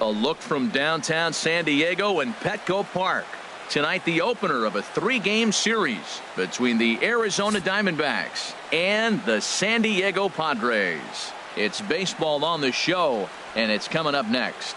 A look from downtown San Diego and Petco Park. Tonight, the opener of a 3-game series between the Arizona Diamondbacks and the San Diego Padres. It's baseball on the show, and it's coming up next.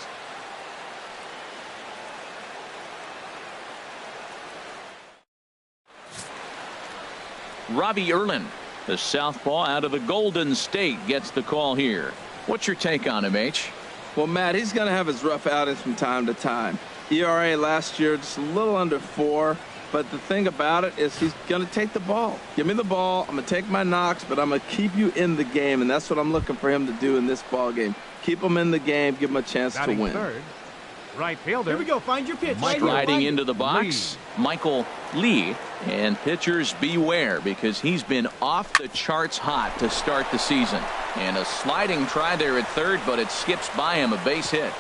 Robbie Erlin, the southpaw out of the Golden State, gets the call here. What's your take on him, H? Well, Matt, he's going to have his rough outings from time to time. ERA last year just a little under 4, but the thing about it is he's going to take the ball. Give me the ball. I'm going to take my knocks, but I'm going to keep you in the game, and that's what I'm looking for him to do in this ball game. Keep him in the game, give him a chance to win. Third. Right fielder. Here we go. Find your pitch. Riding into the box, Michael Lee. And pitchers beware, because he's been off the charts hot to start the season. And a sliding try there at third, but it skips by him, a base hit.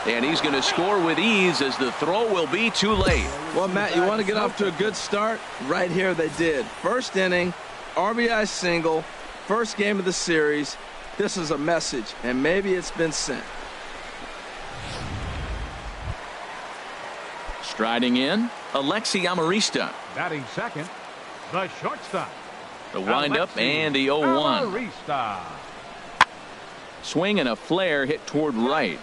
And he's going to score with ease, as the throw will be too late. Well, Matt, you want to get off to a good start? Right here they did. First inning, RBI single, first game of the series. This is a message, and maybe it's been sent. Striding in, Alexi Amarista. Batting second, the shortstop. The windup and the 0-1. Amarista. Swing and a flare hit toward right.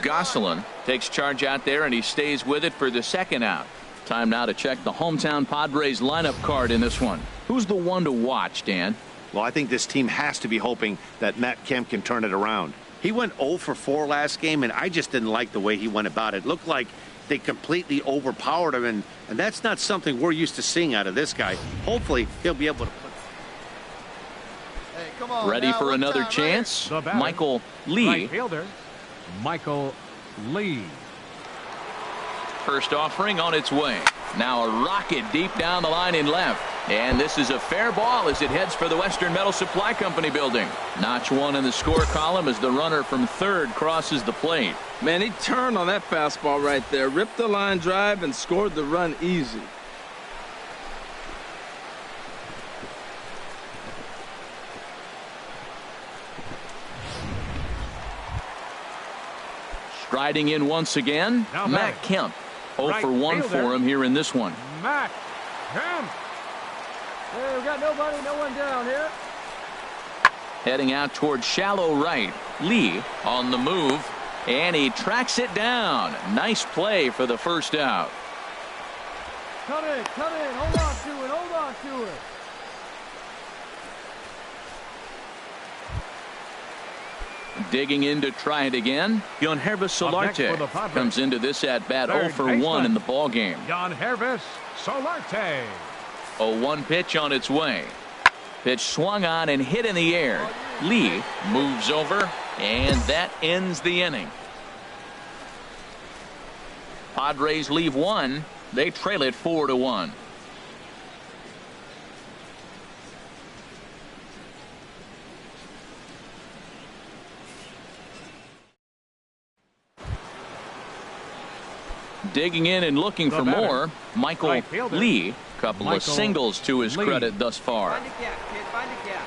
Gosselin takes charge out there, and he stays with it for the second out. Time now to check the hometown Padres lineup card in this one. Who's the one to watch, Dan? Well, I think this team has to be hoping that Matt Kemp can turn it around. He went 0 for 4 last game, and I just didn't like the way he went about it. It looked like they completely overpowered him, and that's not something we're used to seeing out of this guy. Hopefully, he'll be able to put. Hey, come on, ready for another chance? Michael Lee. Right fielder, Michael Lee. First offering on its way. Now a rocket deep down the line in left. And this is a fair ball as it heads for the Western Metal Supply Company building. Notch 1 in the score column as the runner from third crosses the plate. Man, he turned on that fastball right there, ripped the line drive, and scored the run easy. Striding in once again, Matt Kemp. 0 for 1 for him here in this one. Matt Kemp. Hey, we got nobody, no one down here. Heading out toward shallow right. Lee on the move, and he tracks it down. Nice play for the first out. Come in, hold on to it, hold on to it. Digging in to try it again, Yangervis Solarte comes into this at bat 0 for 1 in the ball game. Yangervis Solarte. 0-1 pitch on its way. Pitch swung on and hit in the air. Lee moves over, and that ends the inning. Padres leave one. They trail it 4-1. Digging in and looking for more, Michael Lee. Couple of singles to his credit thus far. Find a gap, kid, find a gap.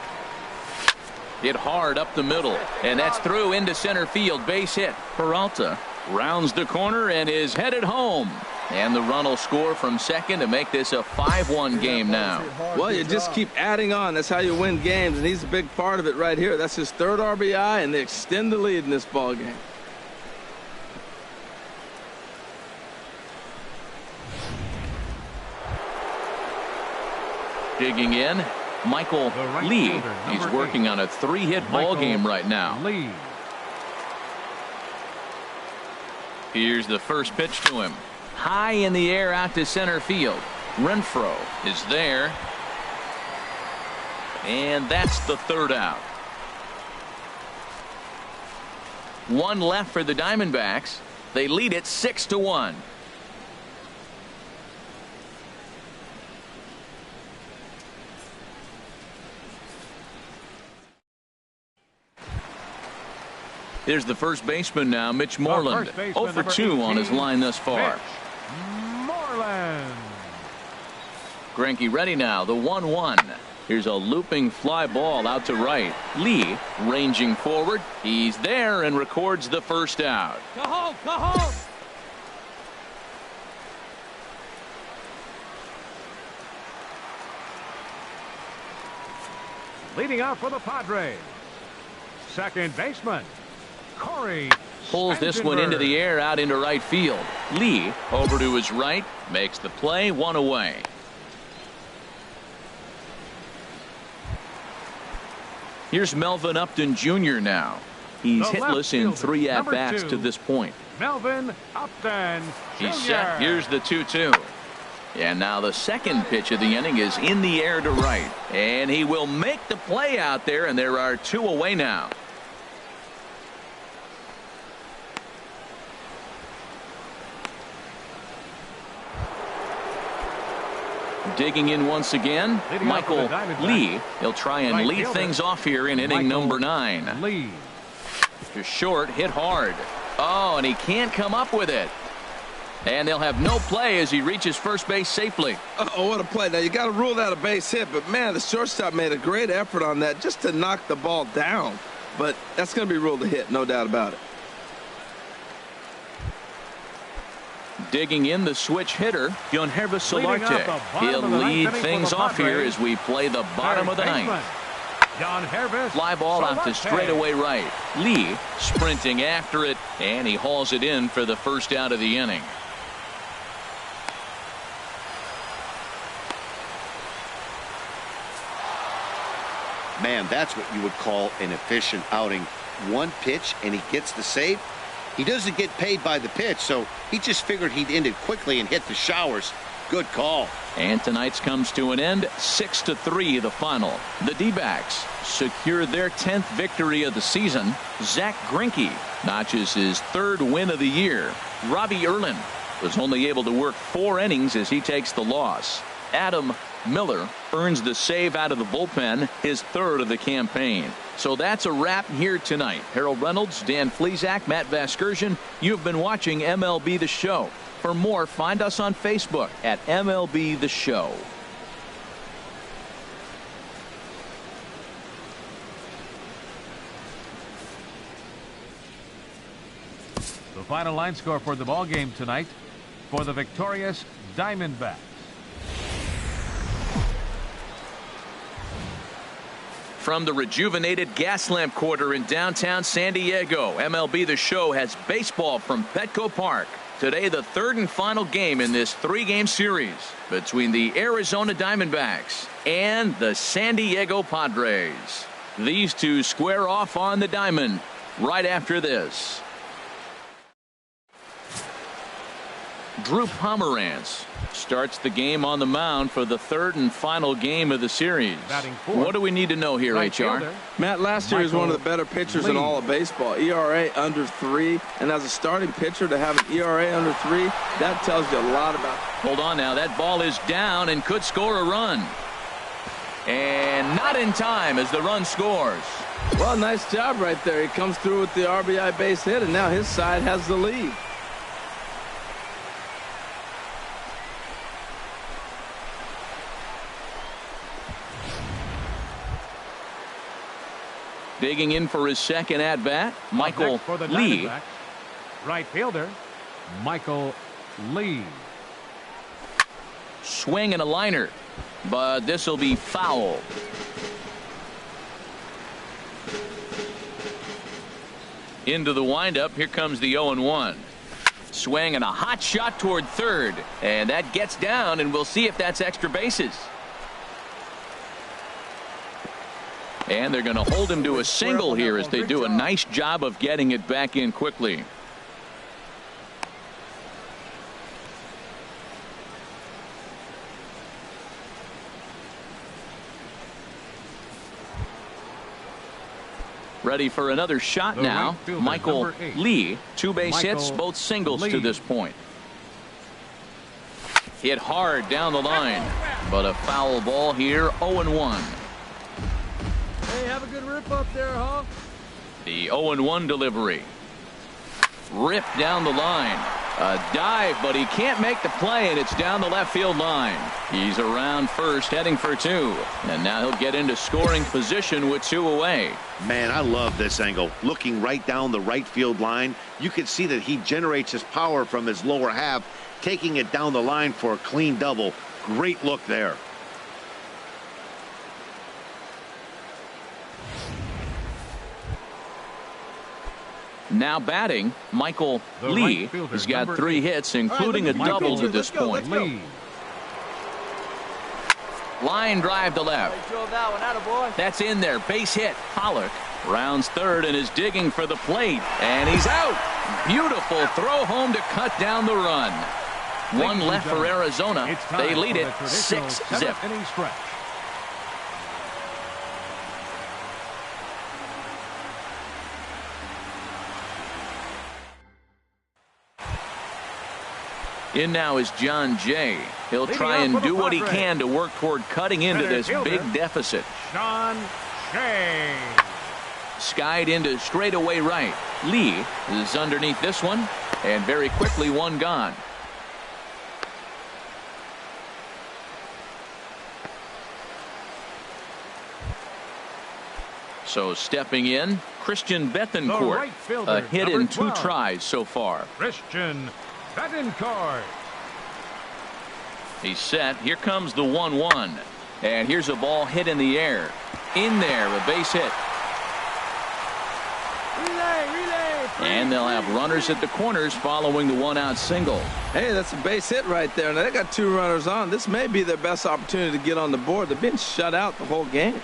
Hit hard up the middle, and that's through into center field. Base hit. Peralta rounds the corner and is headed home. And the run will score from second to make this a 5-1 game now. Well, you just keep adding on. That's how you win games, and he's a big part of it right here. That's his third RBI, and they extend the lead in this ball game. Digging in, Michael Lee. He's working on a 3-hit ball game right now. Lee. Here's the first pitch to him. High in the air out to center field. Renfroe is there. And that's the third out. One left for the Diamondbacks. They lead it 6-1. Here's the first baseman now, Mitch Moreland. 0 for 2 on his line thus far. Moreland. Greinke ready now, the 1-1. Here's a looping fly ball out to right. Lee ranging forward. He's there and records the first out. Go home, go home. Leading off for the Padres, second baseman, Corey Pulls this one into the air out into right field. Lee over to his right, makes the play, one away. Here's Melvin Upton Jr. now. He's The hitless left in fielder, 3 number at-bats 2, to this point. Melvin Upton Jr. He's set. Here's the 2-2. And now the second pitch of the inning is in the air to right. And he will make the play out there, and there are 2 away now. Digging in once again, Leading off for the Michael Diamondbacks. Lee. He'll try and Right lead fielder, things off here in inning Michael number 9. Lee. To short, hit hard. Oh, and he can't come up with it. And they'll have no play as he reaches first base safely. Oh, what a play. Now, you got to rule that a base hit, but, man, the shortstop made a great effort on that just to knock the ball down. But that's going to be ruled a hit, no doubt about it. Digging in, the switch hitter, Yohanrvis Leading off the Solarte. bottom He'll of the ninth lead inning for things the off here Padres. as we play the bottom of the ninth. Yohanrvis Fly ball out to Solarte. straightaway right. Lee sprinting after it, and he hauls it in for the first out of the inning. Man, that's what you would call an efficient outing. One pitch and he gets the save. He doesn't get paid by the pitch, so he just figured he'd end it quickly and hit the showers. Good call. And tonight's comes to an end, 6-3 the final. The D-backs secure their 10th victory of the season. Zach Greinke notches his 3rd win of the year. Robbie Erlin was only able to work 4 innings as he takes the loss. Adam Miller earns the save out of the bullpen, his 3rd of the campaign. So that's a wrap here tonight. Harold Reynolds, Dan Flezak, Matt Vasgersian. You've been watching MLB The Show. For more, find us on Facebook at MLB The Show. The final line score for the ball game tonight for the victorious Diamondbacks. From the rejuvenated Gaslamp Quarter in downtown San Diego, MLB The Show has baseball from Petco Park. Today, the 3rd and final game in this 3-game series between the Arizona Diamondbacks and the San Diego Padres. These two square off on the diamond right after this. Drew Pomeranz starts the game on the mound for the 3rd and final game of the series. Batting 4th. What do we need to know here, Right HR? fielder, Matt, last year he was one of the Michael better pitchers in Lee. all of baseball. ERA under 3, and as a starting pitcher to have an ERA under 3, that tells you a lot about. Hold on now. That ball is down and could score a run. And not in time as the run scores. Well, nice job right there. He comes through with the RBI base hit, and now his side has the lead. Digging in for his 2nd at-bat, Michael Next for the Lee. Diamondbacks, right fielder Michael Lee. Swing and a liner, but this will be foul. Into the windup. Here comes the 0-1. Swing and a hot shot toward 3rd, and that gets down, and we'll see if that's extra bases. And they're going to hold him to a single here as they do a nice job of getting it back in quickly. Ready for another shot The now. right fielder, Michael number 8. Lee, 2 base Michael hits, both singles to Lee. this point. Hit hard down the line, but a foul ball here, 0-1. Hey, have a good rip up there, huh? The 0-1 delivery. Ripped down the line. A dive, but he can't make the play, and it's down the left field line. He's around first, heading for two. And now he'll get into scoring position with two away. Man, I love this angle. Looking right down the right field line, you can see that he generates his power from his lower half, taking it down the line for a clean double. Great look there. Now batting, Michael Lee has got 3 hits, including a double to this point. Line drive to left. That's in there. Base hit. Pollock rounds third and is digging for the plate. And he's out. Beautiful throw home to cut down the run. One left for Arizona. They lead it 6-zip. In now is John Jay. He'll try and do what he can to work toward cutting into this big deficit. John Jay. Skied into straightaway right. Lee is underneath this one, and very quickly one gone. So stepping in, Christian Bethancourt. A hit in 2 tries so far. Christian Bethancourt. He's set. Here comes the 1-1. And here's a ball hit in the air. In there, a base hit. And they'll have runners at the corners following the 1-out single. Hey, that's a base hit right there. Now they got 2 runners on. This may be their best opportunity to get on the board. They've been shut out the whole game.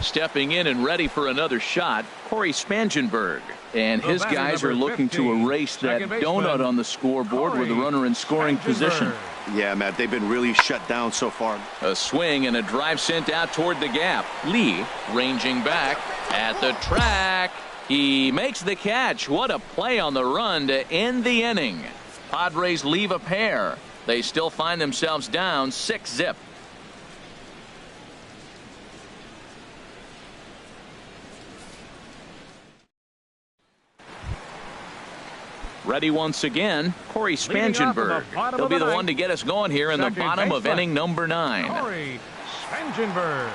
Stepping in and ready for another shot, Corey Spangenberg. And his guys are looking to erase that donut on the scoreboard with a runner in scoring position. Yeah, Matt, they've been really shut down so far. A swing and a drive sent out toward the gap. Lee ranging back at the track. He makes the catch. What a play on the run to end the inning. Padres leave a pair. They still find themselves down 6-zip. Ready once again, Corey Spangenberg. He'll be the one to get us going here in the bottom of inning number 9. Corey Spangenberg.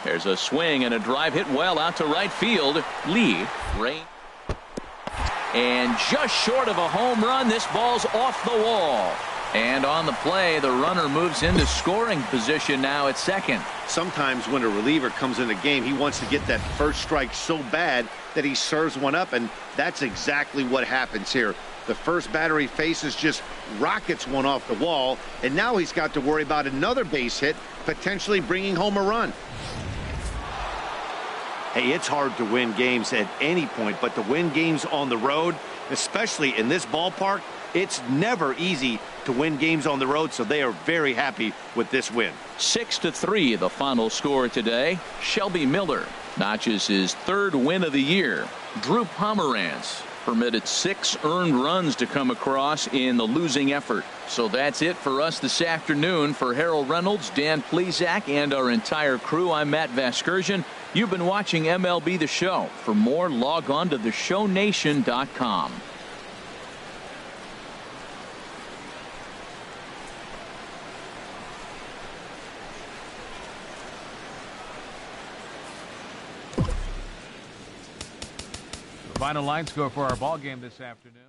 There's a swing and a drive hit well out to right field. Lee, and just short of a home run, this ball's off the wall. And on the play, the runner moves into scoring position now at second. Sometimes when a reliever comes in the game, he wants to get that first strike so bad that he serves one up, and that's exactly what happens here. The first batter he faces just rockets one off the wall, and now he's got to worry about another base hit, potentially bringing home a run. Hey, it's hard to win games at any point, but to win games on the road, especially in this ballpark, it's never easy to win games on the road, so they are very happy with this win. 6-3 the final score today. Shelby Miller notches his 3rd win of the year. Drew Pomeranz permitted 6 earned runs to come across in the losing effort. So that's it for us this afternoon. For Harold Reynolds, Dan Plesac, and our entire crew, I'm Matt Vasgersian. You've been watching MLB The Show. For more, log on to theshownation.com. Final line score for our ball game this afternoon.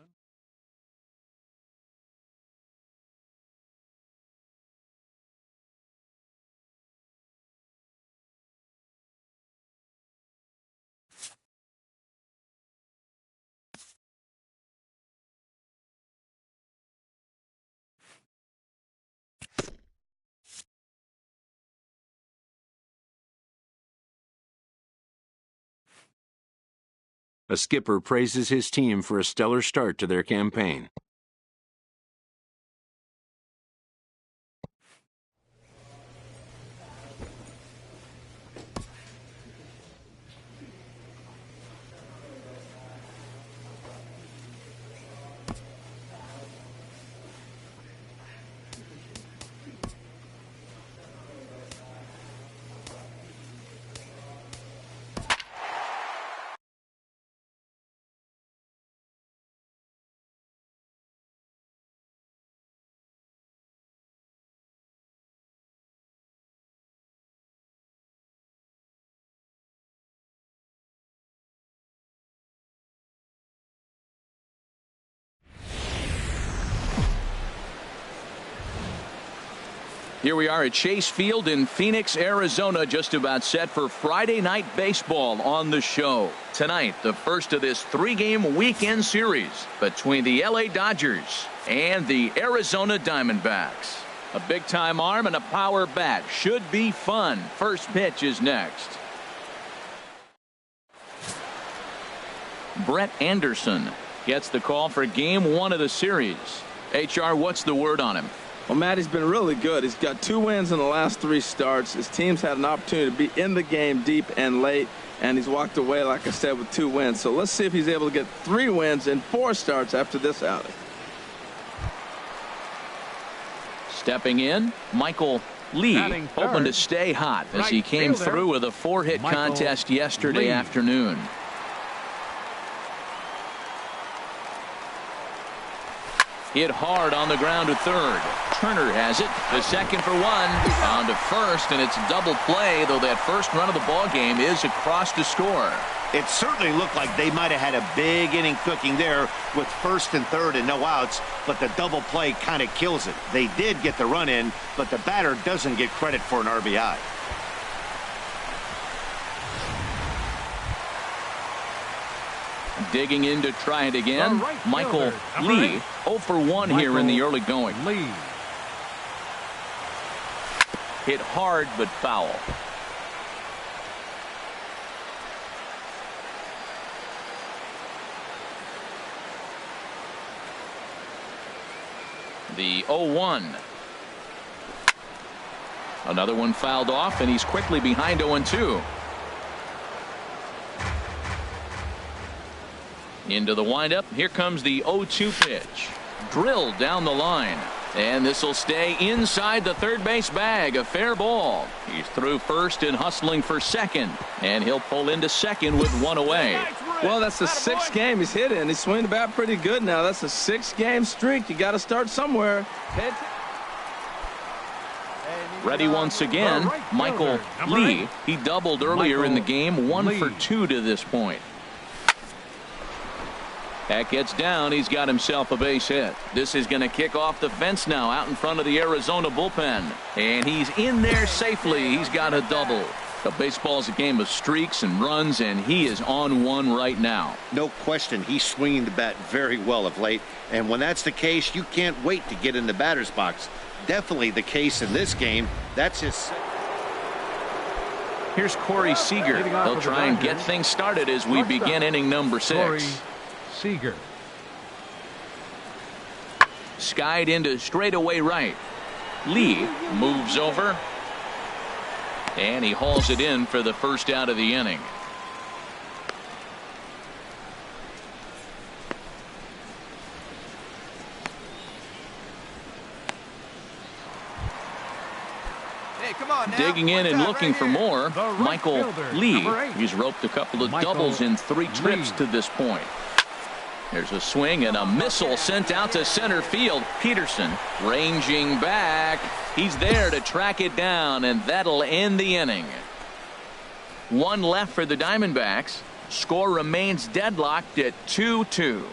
A skipper praises his team for a stellar start to their campaign. Here we are at Chase Field in Phoenix, Arizona, just about set for Friday night baseball on the show. Tonight, the first of this 3-game weekend series between the LA Dodgers and the Arizona Diamondbacks. A big-time arm and a power bat should be fun. First pitch is next. Brett Anderson gets the call for game 1 of the series. HR, what's the word on him? Well, Matt, he's been really good. He's got 2 wins in the last 3 starts. His team's had an opportunity to be in the game deep and late, and he's walked away, like I said, with 2 wins. So let's see if he's able to get 3 wins in 4 starts after this outing. Stepping in, Michael Lee, hoping to stay hot as he came through with a 4-hit contest yesterday afternoon. Hit hard on the ground to third. Turner has it. The second for 1. On to first, and it's double play, though that first run of the ball game is across to score. It certainly looked like they might have had a big inning cooking there with first and third and no outs, but the double play kind of kills it. They did get the run in, but the batter doesn't get credit for an RBI. Digging in to try it again, Michael Lee, 0 for 1 here in the early going. Lee. Hit hard but foul. The 0-1. Another one fouled off, and he's quickly behind 0-2. Into the windup. Here comes the 0-2 pitch. Drilled down the line. And this will stay inside the third base bag. A fair ball. He's through first and hustling for second. And he'll pull into second with 1 away. Well, that's the 6th game he's hit in. He's swinging the bat pretty good now. That's a 6-game streak. You got to start somewhere. Ready once again, Michael Lee. He doubled earlier in the game. 1 for 2 to this point. That gets down. He's got himself a base hit. This is going to kick off the fence now out in front of the Arizona bullpen. And he's in there safely. He's got a double. The baseball's a game of streaks and runs, and he is on one right now. No question, he's swinging the bat very well of late. And when that's the case, you can't wait to get in the batter's box. Definitely the case in this game. That's his... Here's Corey Seager. They'll try and get things started as we begin inning number 6. Seager. Skied into straightaway right. Lee moves over. And he hauls it in for the first out of the inning. Hey, come on now. Digging in and looking for more, Michael Lee. #8. He's roped a couple of doubles in 3 trips to this point. There's a swing and a missile sent out to center field. Peterson ranging back. He's there to track it down, and that'll end the inning. 1 left for the Diamondbacks. Score remains deadlocked at 2-2.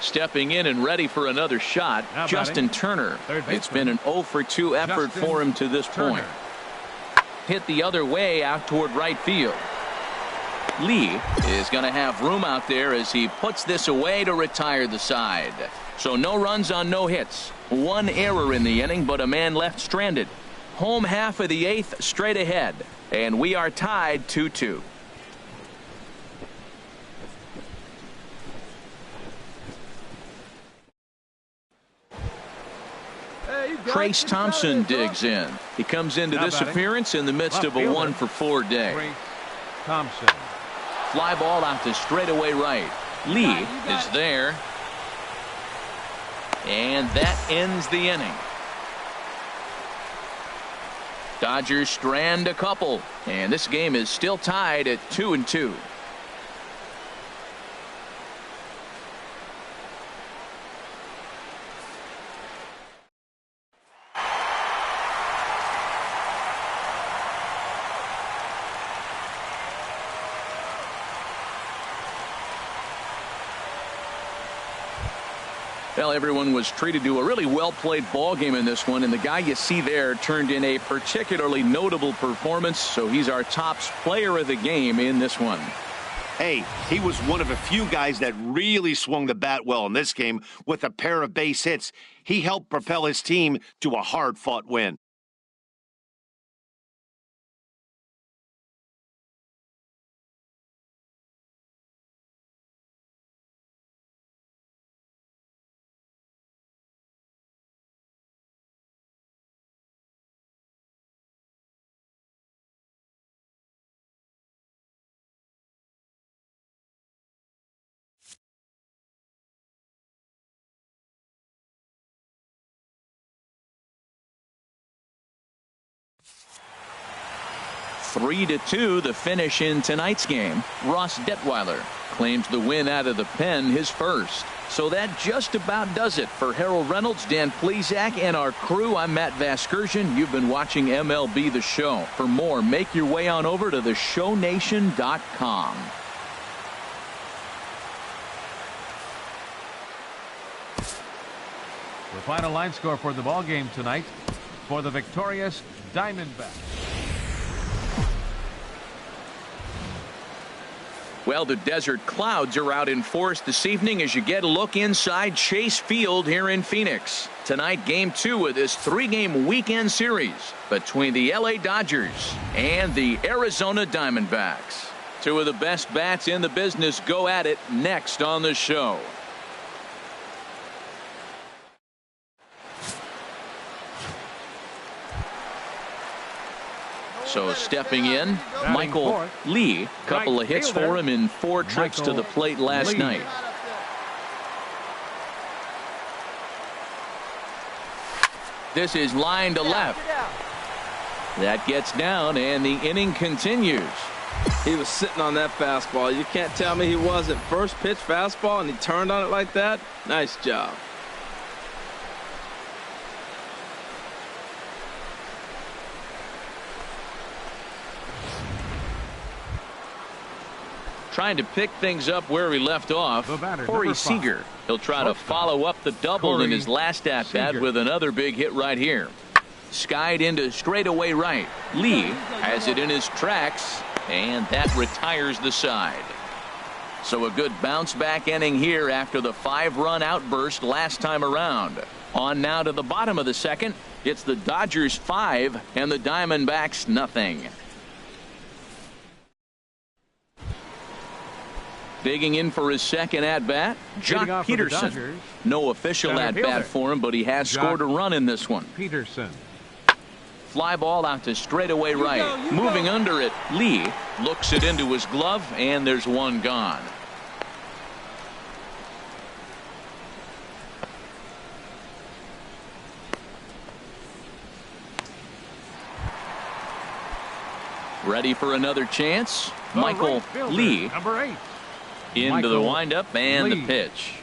Stepping in and ready for another shot, Justin Turner. It's been an 0 for 2 effort for him to this point. Hit the other way out toward right field. Lee is going to have room out there as he puts this away to retire the side. So no runs on no hits. 1 error in the inning, but a man left stranded. Home half of the 8th straight ahead, and we are tied 2-2. Trace Thompson digs in. He comes into this appearance in the midst of a 1 for 4 day. Trace Thompson. Fly ball out to straightaway right. Lee is there. And that ends the inning. Dodgers strand a couple. And this game is still tied at 2-2. Well, everyone was treated to a really well-played ball game in this one, and the guy you see there turned in a particularly notable performance, so he's our top player of the game in this one. Hey, he was one of a few guys that really swung the bat well in this game with a pair of base hits. He helped propel his team to a hard-fought win. Three to 2 the finish in tonight's game. Ross Detweiler claims the win out of the pen, his first. So that just about does it for Harold Reynolds, Dan Plesac, and our crew. I'm Matt Vasgersian. You've been watching MLB The Show. For more, make your way on over to theshownation.com. The final line score for the ball game tonight for the victorious Diamondbacks. Well, the desert clouds are out in force this evening as you get a look inside Chase Field here in Phoenix. Tonight, Game 2 of this 3-game weekend series between the LA Dodgers and the Arizona Diamondbacks. Two of the best bats in the business go at it next on the show. So stepping in, Michael Lee. Couple of hits for him in 4 trips to the plate last night. This is line to left. That gets down, and the inning continues. He was sitting on that fastball. You can't tell me he wasn't. First pitch fastball, and he turned on it like that. Nice job. Trying to pick things up where he left off. Corey Seager. He'll try to follow up the double in his last at-bat with another big hit right here. Skied into straightaway right. Lee has it in his tracks, and that retires the side. So a good bounce-back inning here after the 5-run outburst last time around. On now to the bottom of the second. It's the Dodgers 5 and the Diamondbacks nothing. Digging in for his second at-bat, Jock Peterson. No official at-bat for him, but he has scored a run in this one. Peterson. Fly ball out to straightaway right. Moving under it, Lee looks it into his glove, and there's one gone. Ready for another chance? Michael Lee. Number 8. Into the windup and the pitch.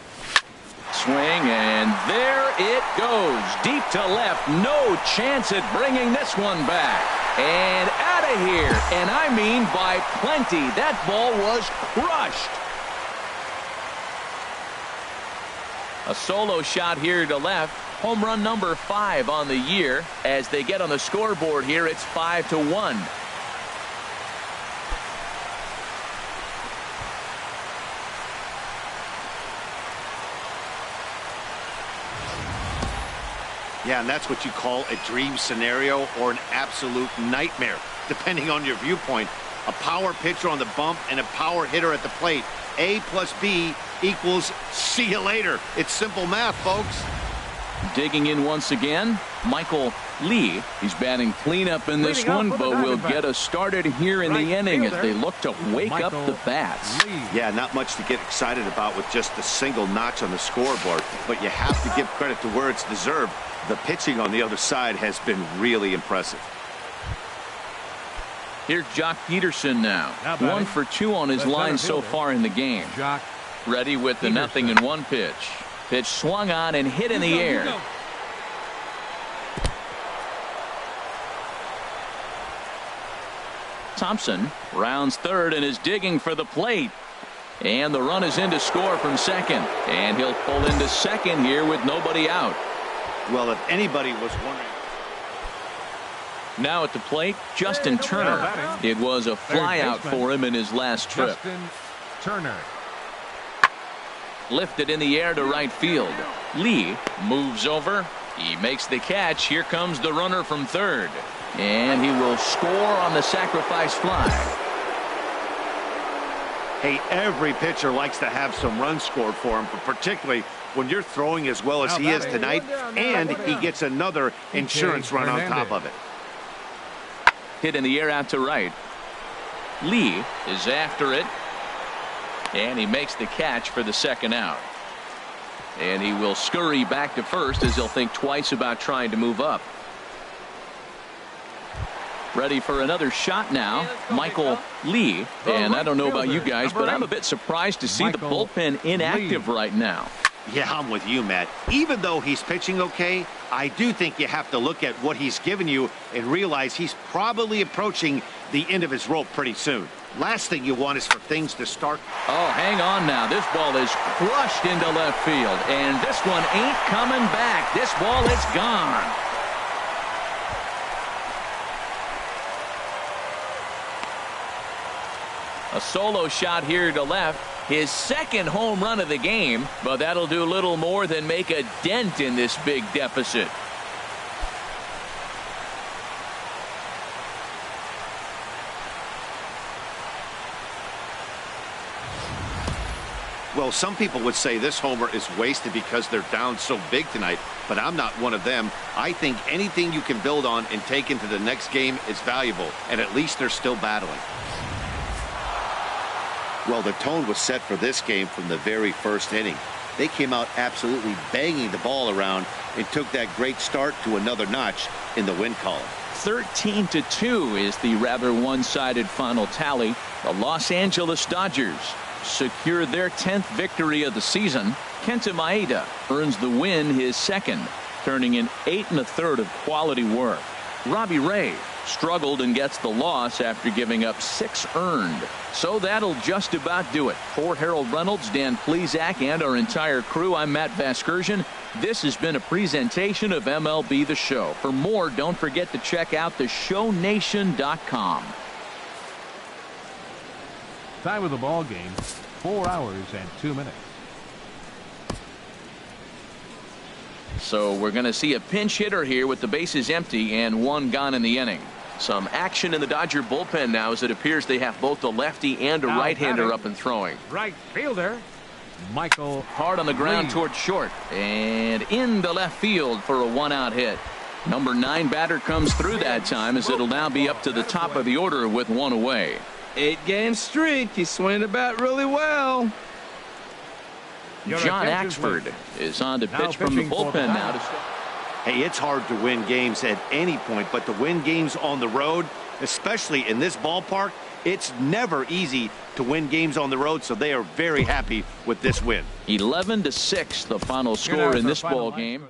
Swing, and there it goes. Deep to left. No chance at bringing this one back. And out of here. And I mean by plenty. That ball was crushed. A solo shot here to left. Home run number 5 on the year. As they get on the scoreboard here, it's 5-1. Yeah, and that's what you call a dream scenario or an absolute nightmare, depending on your viewpoint. A power pitcher on the bump and a power hitter at the plate. A plus B equals see you later. It's simple math, folks. Digging in once again, Michael Lee. He's batting cleanup in this one, but will get us started here in the inning as they look to wake up the bats. Yeah, not much to get excited about with just a single notch on the scoreboard, but you have to give credit to where it's deserved. The pitching on the other side has been really impressive. Here's Jock Peterson now. 1 for 2 on his line so far in the game. Ready with the 0-1 pitch. Pitch swung on and hit in the air. Thompson rounds third and is digging for the plate. And the run is in to score from second. And he'll pull into second here with nobody out. Well, if anybody was wondering. Now at the plate, Justin Turner. It was a flyout for him in his last trip. Justin Turner. Lifted in the air to right field. Lee moves over. He makes the catch. Here comes the runner from third. And he will score on the sacrifice fly. Hey, every pitcher likes to have some runs scored for him, but particularly when you're throwing as well as he is tonight, and he gets another insurance run on top of it. Hit in the air out to right. Lee is after it. And he makes the catch for the second out. And he will scurry back to first as he'll think twice about trying to move up. Ready for another shot now, Michael Lee. And I don't know about you guys, but I'm a bit surprised to see the bullpen inactive right now. Yeah, I'm with you, Matt. Even though he's pitching okay, I do think you have to look at what he's given you and realize he's probably approaching the end of his rope pretty soon. Last thing you want is for things to start. Oh, hang on now. This ball is crushed into left field. And this one ain't coming back. This ball is gone. A solo shot here to left. His second home run of the game, but that'll do little more than make a dent in this big deficit. Well, some people would say this homer is wasted because they're down so big tonight, but I'm not one of them. I think anything you can build on and take into the next game is valuable, and at least they're still battling. Well, the tone was set for this game from the very first inning. They came out absolutely banging the ball around and took that great start to another notch in the win column. 13-2 is the rather one-sided final tally. The Los Angeles Dodgers secure their 10th victory of the season. Kenta Maeda earns the win, his second, turning in 8 1/3 of quality work. Robbie Ray struggled and gets the loss after giving up 6 earned. So that'll just about do it. For Harold Reynolds, Dan Plesac, and our entire crew, I'm Matt Vasgersian. This has been a presentation of MLB The Show. For more, don't forget to check out theshownation.com. Time of the ball game, 4 hours and 2 minutes. So we're going to see a pinch hitter here with the bases empty and 1 gone in the inning. Some action in the Dodger bullpen now as it appears they have both a lefty and a right-hander up and throwing. Right fielder, Michael. Hard on the ground Lee. toward short and into left field for a 1-out hit. Number 9 batter comes through that time as it'll now be up to the top of the order with 1 away. 8-game streak. He's swinging the bat really well. John Axford is on to pitch from the bullpen now. Hey, it's hard to win games at any point, but to win games on the road, especially in this ballpark, it's never easy to win games on the road, so they are very happy with this win. 11-6 the final score in this ball game.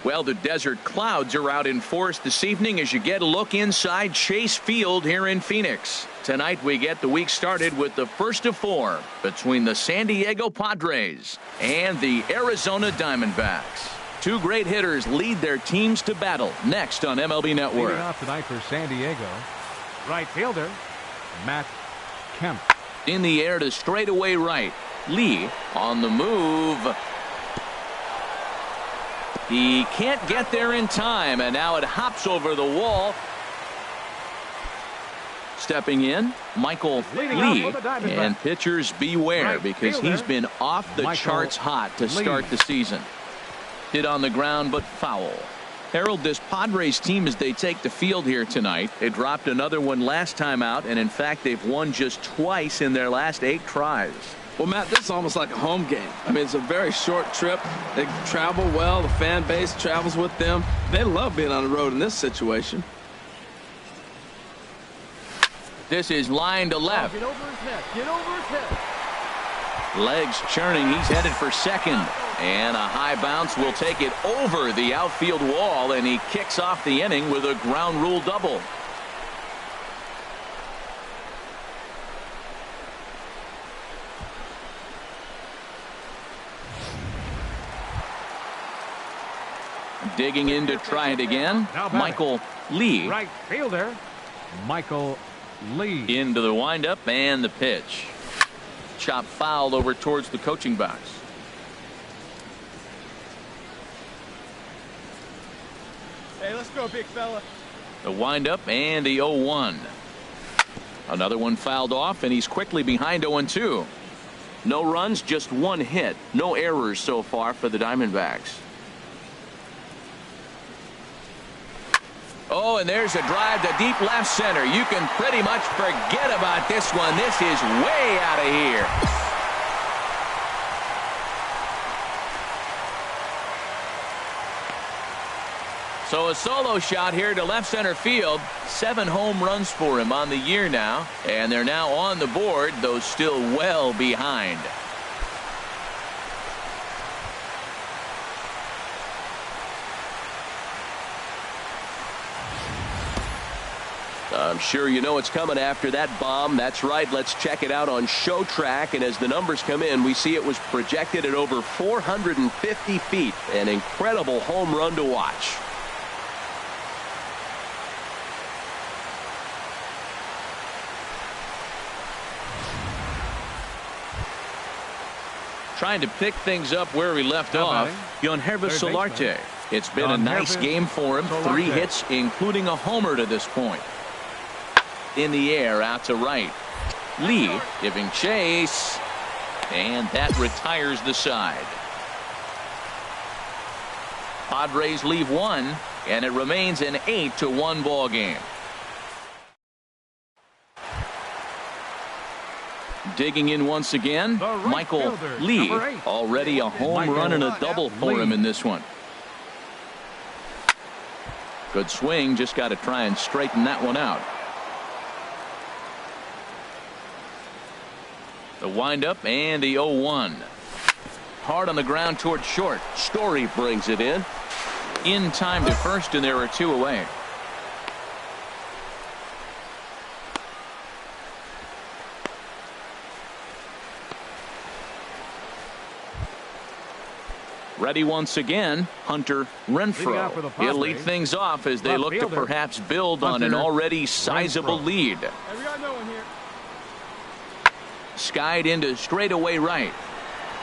Well, the desert clouds are out in force this evening as you get a look inside Chase Field here in Phoenix. Tonight we get the week started with the first of 4 between the San Diego Padres and the Arizona Diamondbacks. 2 great hitters lead their teams to battle next on MLB Network. Leading off tonight for San Diego, Right fielder, Matt Kemp. In the air to straightaway right. Lee on the move. He can't get there in time, and now it hops over the wall. Stepping in, Michael Lee, and pitchers beware because he's been off the charts hot to start the season. Hit on the ground, but foul. Harold, this Padres team, as they take the field here tonight, they dropped another one last time out, and in fact they've won just twice in their last 8 tries. Well, Matt, this is almost like a home game. I mean, it's a very short trip. They travel well. The fan base travels with them. They love being on the road in this situation. This is line to left. Get over his head. Get over his head. Legs churning. He's headed for second. And a high bounce will take it over the outfield wall, and he kicks off the inning with a ground rule double. Digging in to try it again, Michael Lee. Right fielder, Michael Lee. Into the windup and the pitch. Chop fouled over towards the coaching box. Hey, let's go, big fella. The windup and the 0-1. Another one fouled off, and he's quickly behind 0-2. No runs, just 1 hit. No errors so far for the Diamondbacks. Oh, and there's a drive to deep left center. You can pretty much forget about this one. This is way out of here. So a solo shot here to left center field. 7 home runs for him on the year now. And they're now on the board, though still well behind. I'm sure you know what's coming after that bomb. That's right. Let's check it out on ShowTrack. And as the numbers come in, we see it was projected at over 450 feet. An incredible home run to watch. Trying to pick things up where we left off. Yangervis Solarte. It's been a nice game for him. 3 hits, including a homer to this point. In the air, out to right. Lee giving chase. And that retires the side. Padres leave 1, and it remains an 8-1 ball game. Digging in once again, Michael Lee. Already a home run and a double for him in this one. Good swing, just got to try and straighten that one out. The windup and the 0-1. Hard on the ground toward short. Story brings it in time to first, and there are 2 away. Ready once again, Hunter Renfroe. He'll lead things off as they look to perhaps build on an already sizable lead. Hey, we got no one here. Skied into straightaway right.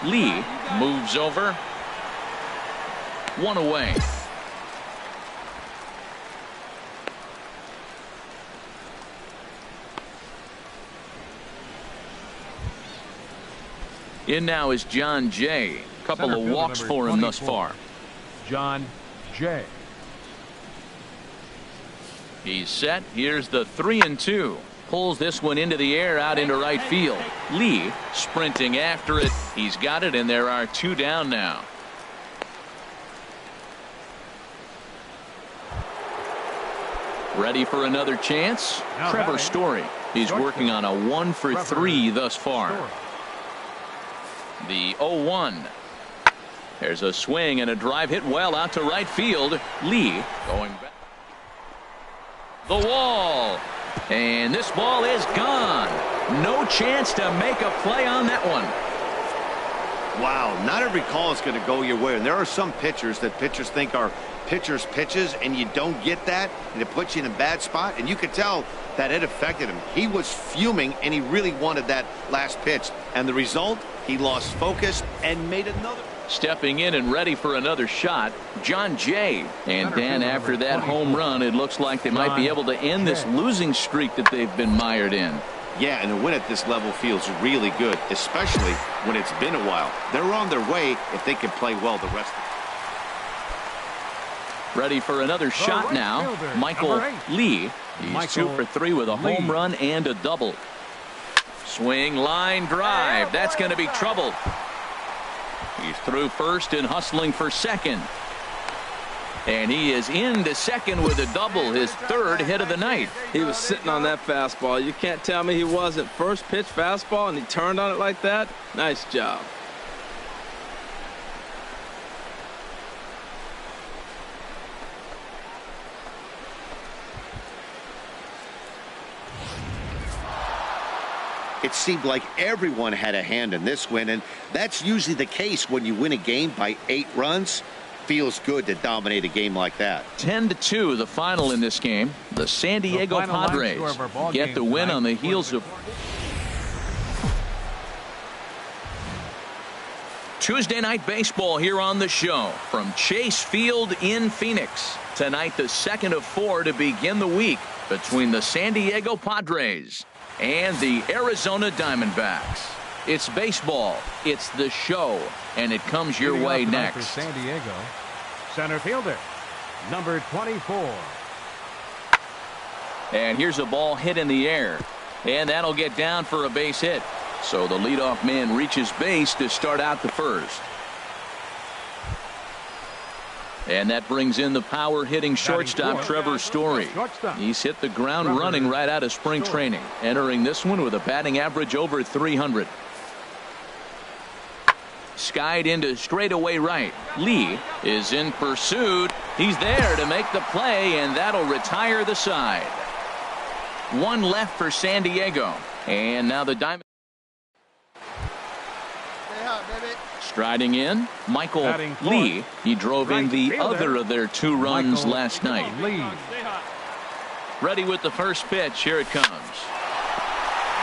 Lee moves over. 1 away. In now is John Jay. Couple of walks for him thus far. John Jay. He's set. Here's the 3-2. Pulls this one into the air out into right field. Lee sprinting after it. He's got it, and there are 2 down now. Ready for another chance? Trevor Story. He's working on a 1 for 3 thus far. The 0-1. There's a swing and a drive hit well out to right field. Lee going back. The wall. And this ball is gone. No chance to make a play on that one. Wow, not every call is going to go your way. And there are some pitchers that pitchers think are pitchers' pitches, and you don't get that, and it puts you in a bad spot. And you could tell that it affected him. He was fuming, and he really wanted that last pitch. And the result, he lost focus and made another. Stepping in and ready for another shot, John Jay. And Dan, after that home run, it looks like they might be able to end this losing streak that they've been mired in. Yeah, and a win at this level feels really good, especially when it's been a while. They're on their way if they can play well the rest of it. Ready for another shot now, Michael Lee. He's 2 for 3 with a home run and a double. Swing, line drive. That's going to be trouble. He's through first and hustling for second. And he is into second with a double, his 3rd hit of the night. He was sitting on that fastball. You can't tell me he wasn't. First pitch fastball, and he turned on it like that. Nice job. It seemed like everyone had a hand in this win, and that's usually the case when you win a game by 8 runs. Feels good to dominate a game like that. 10-2 the final in this game. The San Diego Padres get the win on the heels of Tuesday night baseball here on the show from Chase Field in Phoenix. Tonight, the 2nd of 4 to begin the week between the San Diego Padres and the Arizona Diamondbacks. It's baseball, it's the show, and it comes your way next. For San Diego, center fielder, number 24. And here's a ball hit in the air, and that'll get down for a base hit. So the leadoff man reaches base to start out the first. And that brings in the power-hitting shortstop Trevor Story. He's hit the ground running right out of spring training, entering this one with a batting average over 300. Skied into straightaway right. Lee is in pursuit. He's there to make the play, and that'll retire the side. 1 left for San Diego. And now the Diamondbacks. Striding in, Michael Lee. He drove in the other of their 2 runs last night. Ready with the first pitch. Here it comes.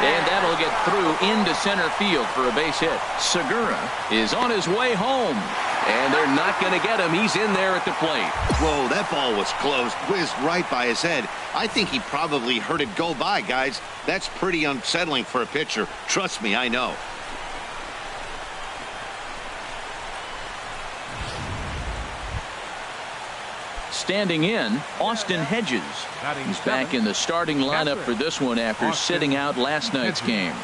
And that'll get through into center field for a base hit. Segura is on his way home. And they're not going to get him. He's in there at the plate. Whoa, that ball was close. Whizzed right by his head. I think he probably heard it go by, guys. That's pretty unsettling for a pitcher. Trust me, I know. Standing in, Austin Hedges. He's back in the starting lineup for this one after sitting out last night's game.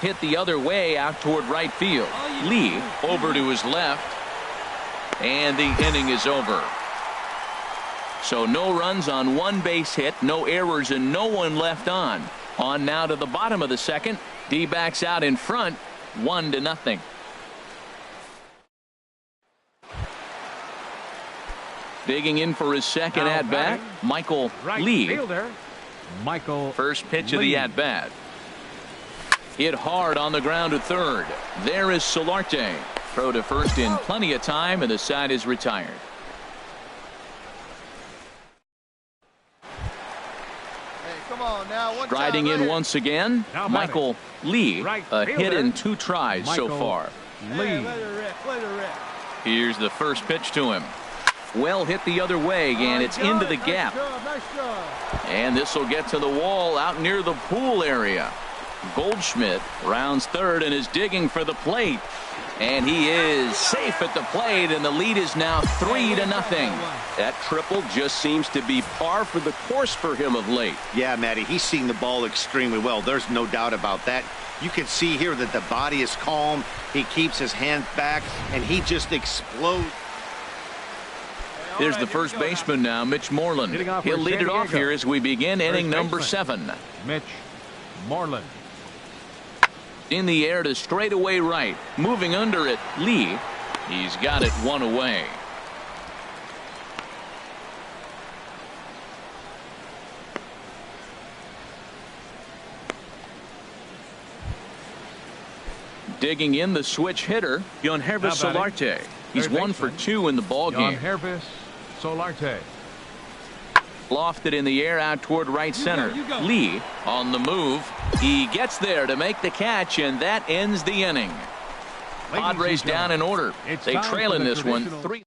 Hit the other way out toward right field. Lee over to his left. And the inning is over. So no runs on 1 base hit, no errors, and no one left on. On now to the bottom of the 2nd. D-backs out in front, 1-0. Digging in for his second at-bat, Michael Lee. First pitch of the at-bat. Hit hard on the ground to third. There is Solarte. Throw to first in plenty of time, and the side is retired. Come on now. Striding in once again, Michael Lee. A hit in 2 tries so far. Here's the first pitch to him. Well hit the other way, and it's into the gap. And this will get to the wall out near the pool area. Goldschmidt rounds third and is digging for the plate. And he is safe at the plate, and the lead is now 3-0. That triple just seems to be par for the course for him of late. Yeah, Matty, he's seeing the ball extremely well. There's no doubt about that. You can see here that the body is calm. He keeps his hand back, and he just explodes. There's the first baseman now, Mitch Moreland. He'll lead it off here as we begin inning number 7. Mitch Moreland. In the air to straightaway right. Moving under it, Lee. He's got it 1 away. Digging in, the switch hitter, Yangervis Solarte. He's 1 for 2 in the ball game. Yangervis Solarte. Lofted in the air out toward right center. Lee on the move. He gets there to make the catch, and that ends the inning. Padres down in order. They trail in this one 3.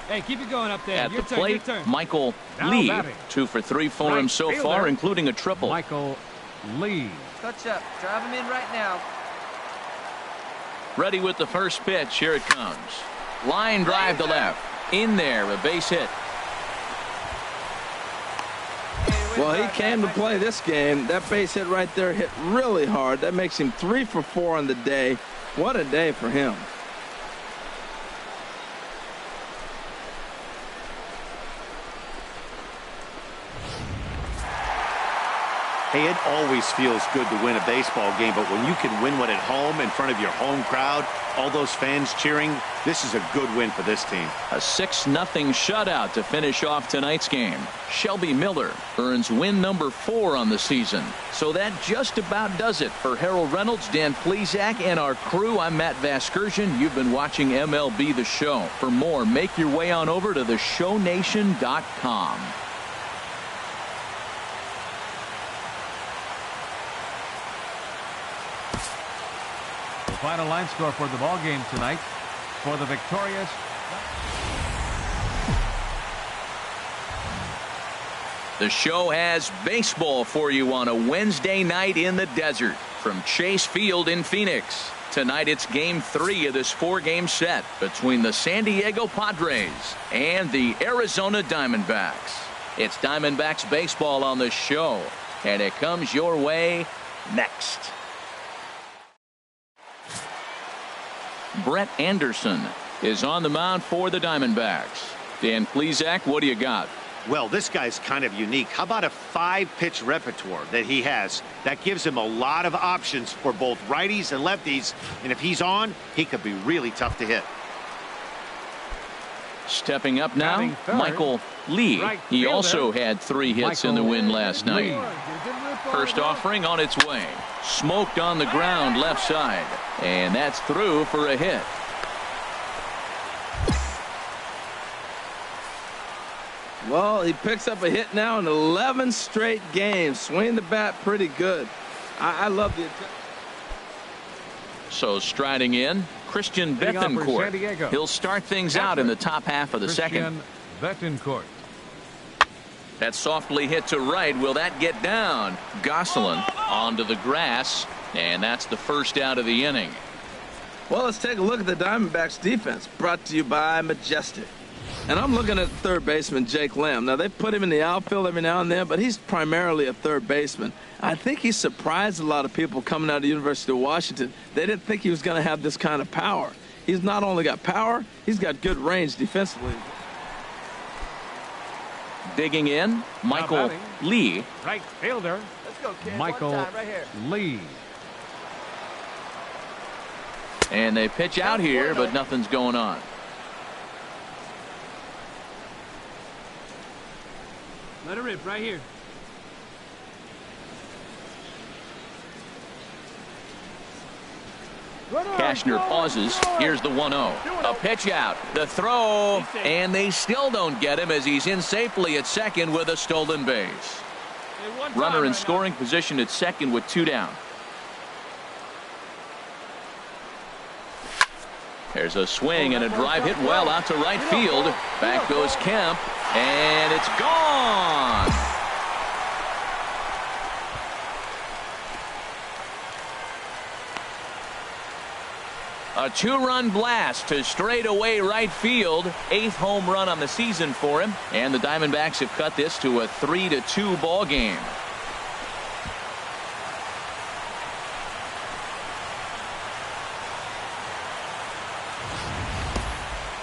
Hey, keep it going up there. At the plate, Michael Lee, 2 for 3 for him so far, including a triple. Michael Lee. Touch up. Drive him in right now. Ready with the first pitch. Here it comes. Line drive to left. In there, a base hit. Well, he came to play this game. That base hit right there hit really hard. That makes him 3 for 4 on the day. What a day for him. Hey, it always feels good to win a baseball game, but when you can win one at home in front of your home crowd, all those fans cheering, this is a good win for this team. A 6-0 shutout to finish off tonight's game. Shelby Miller earns win number 4 on the season. So that just about does it for Harold Reynolds, Dan Plesac, and our crew. I'm Matt Vasgersian. You've been watching MLB The Show. For more, make your way on over to theshownation.com. Final line score for the ball game tonight for the victorious. The show has baseball for you on a Wednesday night in the desert from Chase Field in Phoenix. Tonight it's game 3 of this 4-game set between the San Diego Padres and the Arizona Diamondbacks. It's Diamondbacks baseball on the show, and it comes your way next. Brett Anderson is on the mound for the Diamondbacks. Dan Plesac, what do you got? Well, this guy's kind of unique. How about a 5-pitch repertoire that he has? That gives him a lot of options for both righties and lefties. And if he's on, he could be really tough to hit. Stepping up now, Michael Lee. He also had 3 hits in the win last night. First offering on its way. Smoked on the ground left side. And that's through for a hit. Well, he picks up a hit now in 11 straight games. Swinging the bat pretty good. I love the attempt. So striding in, Christian Bethancourt. He'll start things out in the top half of the second. Bethancourt. That softly hit to right. Will that get down? Gosselin onto the grass, and that's the first out of the inning. Well, let's take a look at the Diamondbacks defense, brought to you by Majestic. And I'm looking at third baseman Jake Lamb. Now, they put him in the outfield every now and then, but he's primarily a third baseman. I think he surprised a lot of people coming out of the University of Washington. They didn't think he was going to have this kind of power. He's not only got power, he's got good range defensively. Digging in, Michael Lee. Right fielder. Let's go, kid. Michael One time, right here. Lee. And they pitch out here, but nothing's going on. Let it rip right here. Cashner pauses. Here's the 1-0. A pitch out. The throw. And they still don't get him as he's in safely at second with a stolen base. Runner in scoring position at second with 2 down. There's a swing and a drive hit well out to right field. Back goes Kemp. And it's gone. A 2-run blast to straightaway right field. 8th home run on the season for him. And the Diamondbacks have cut this to a 3-2 ball game.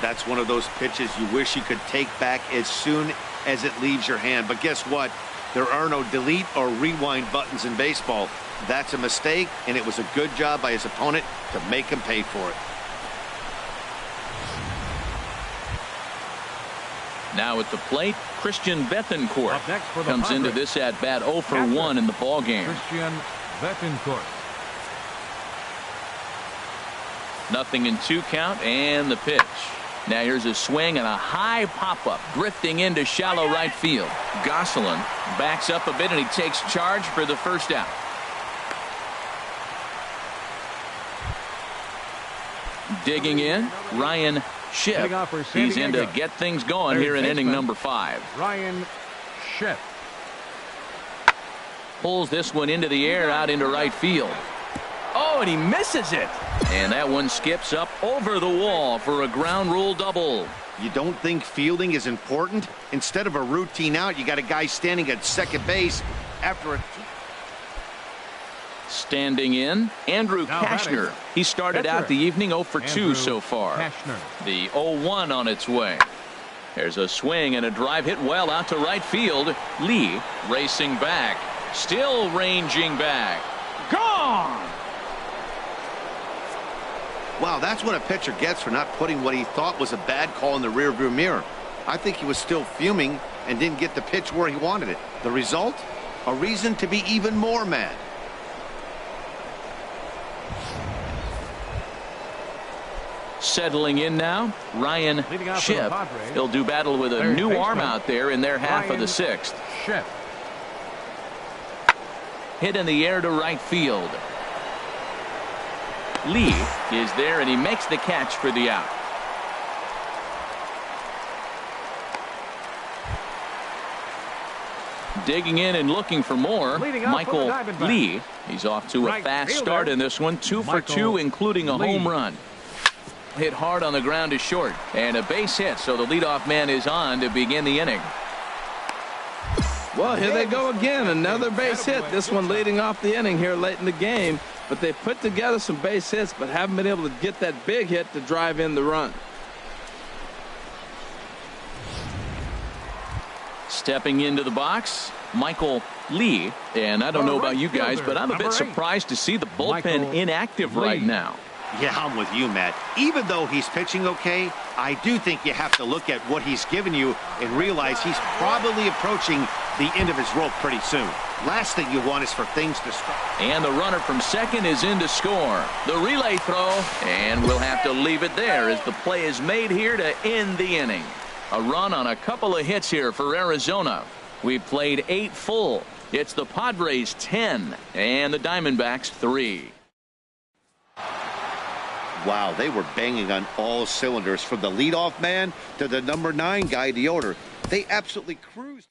That's one of those pitches you wish you could take back as soon as it leaves your hand. But guess what? There are no delete or rewind buttons in baseball. That's a mistake, and it was a good job by his opponent to make him pay for it. Now at the plate, Christian Bethancourt Up next for the comes into Padres. this at bat 0 for 1 in the ball game. Christian Bethancourt. 0-2 count and the pitch. Now here's a swing and a high pop-up drifting into shallow right field. Gosselin backs up a bit and he takes charge for the first out. Digging in, Ryan Schiff. He's in to get things going here in inning number 5. Ryan Schiff pulls this one into the air out into right field. Oh, and he misses it. And that one skips up over the wall for a ground rule double. You don't think fielding is important? Instead of a routine out, you got a guy standing at second base after a... Standing in, Andrew Cashner. He started out the evening 0 for 2 so far. Cashner. The 0-1 on its way. There's a swing and a drive hit well out to right field. Lee racing back. Still ranging back. Gone! Wow, that's what a pitcher gets for not putting what he thought was a bad call in the rearview mirror. I think he was still fuming and didn't get the pitch where he wanted it. The result? A reason to be even more mad. Settling in now, Ryan Schiff. He'll do battle with a new arm out there in their half of the 6th. Schiff. Hit in the air to right field. Lee is there and he makes the catch for the out. Digging in and looking for more, Michael Lee. He's off to a fast start in this one. 2 for 2, including a home run. Hit hard on the ground to short, and a base hit, so the leadoff man is on to begin the inning. Well, here they go again, another base hit. This one leading off the inning here late in the game. But they put together some base hits, but haven't been able to get that big hit to drive in the run. Stepping into the box, Michael Lee. And I don't know about you guys, but I'm a bit surprised to see the bullpen inactive right now. Yeah, I'm with you, Matt. Even though he's pitching okay, I do think you have to look at what he's given you and realize he's probably approaching the end of his rope pretty soon. Last thing you want is for things to stop. And the runner from second is in to score. The relay throw, and we'll have to leave it there as the play is made here to end the inning. A run on a couple of hits here for Arizona. We've played 8 full. It's the Padres 10 and the Diamondbacks 3. Wow, they were banging on all cylinders from the leadoff man to the number 9 guy, the order. They absolutely cruised.